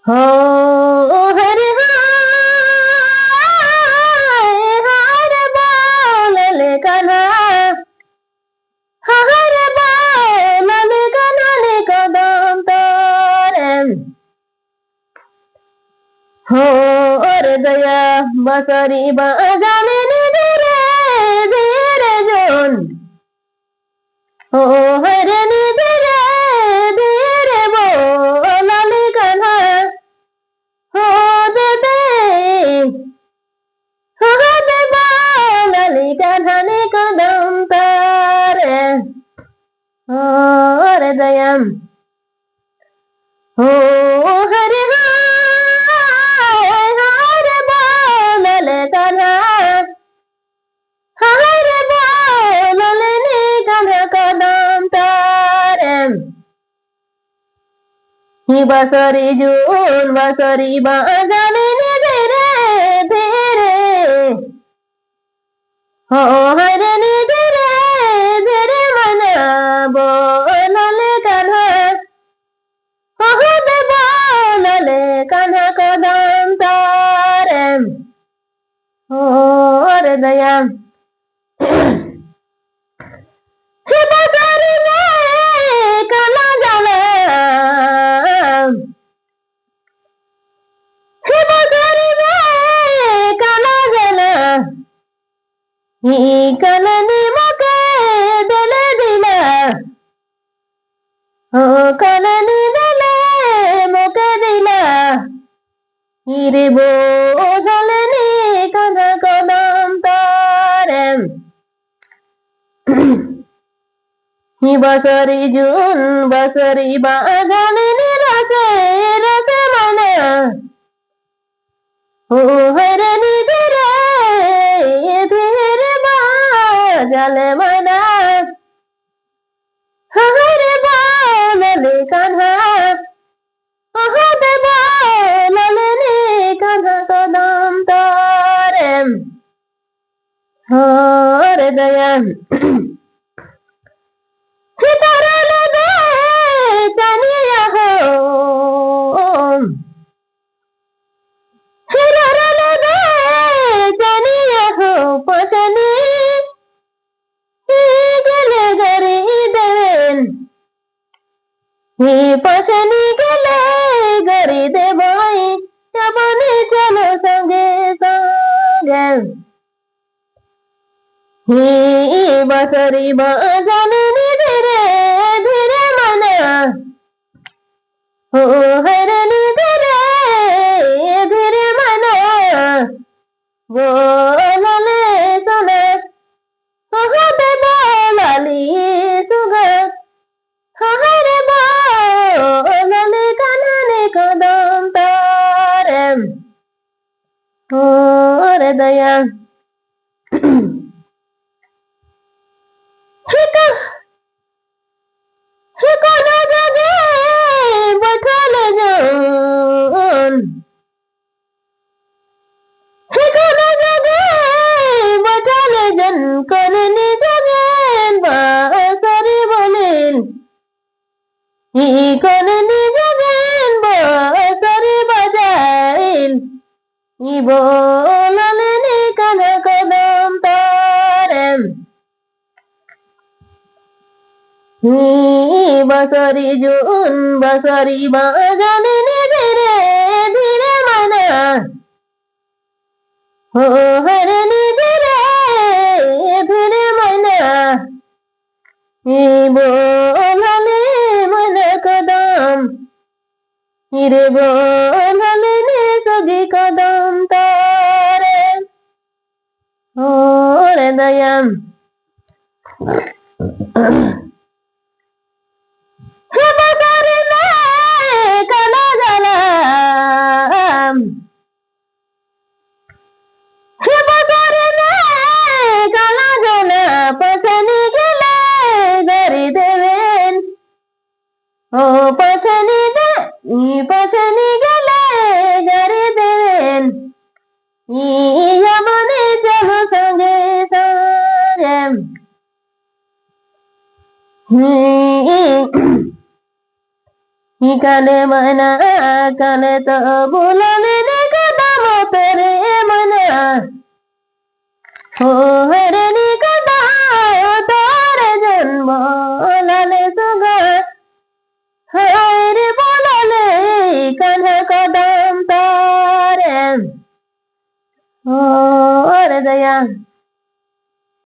हो हरे हाय हार बोलले कान्हा हार बोलले कान्हाने कदम तोरे हो रे दया बसरी बाजाने धीरे धीरे जोन हो हरे नी धीरे धीरे बोलले कान्हा हो दे दे हो दे बोलले कान्हा ने कदम तारे हो रे दया हो हरे हाय हार बोलले कान्हा हार बोलले नी कान्हा कदम तारे ही बसरी जून बसरी बाजाने धीरे धीरे हो हरे नी धीरे धीरे मन बोलले कान्हा हो दे बोलले कान्हा कदम तारे हो रे दया ही बसरी में काला जाला ही बसरी में काला जाला ही कलनी मके दिले दिला हो कलनी दिले मके दिला हिरे बोझलनी कान्हा कदम तारे ही बसरी जून बसरी बाजाने रसे रसे मना हो हरे नी धीरे धीरे बाजाले मना हरे बोलले कान्हा हो दे बोलले नी कान्हा कदम तारे हो रे दया हितरले दे चनिया हो हितरले दे चनिया हो पसनी गेले घरी देवेन ही पसनी गेले घरी देवाई अपने चलो संगे संगे ही बसरी बाजाने धीरे धीरे मना हो हरे नी धीरे धीरे मना बोलले सुने हो दे बोलली सुगा हरे बोलले कान्हा ने कदम तारे हो रे दया कोना जगे बैठल जन कोना जगे बैठल जन करनी जगेन बासरी बोलेन ही करनी जगेन बासरी बजाइल ही बोलले नी कान्हा कदम तारे बसरी जून बसरी बाजाने धीरे धीरे मना हो हरे नी धीरे धीरे मना ही बोलले मन कदम हिरे बोलले नी सगी कदम तारे हो रे दया ही बसरी में काला जाला ही बसरी में काला जाला पसनी गेले घरी देवेन हो पसनी गेले घरी देवेन यमने चलो संगे संगे কানে মনা কানে তো বুলালে নে কদম তেরে মনা ও হরে নি কদম তোরে জন্ম লালে সুগা হরে বলালে কানে কদম তারে ও রে দয়া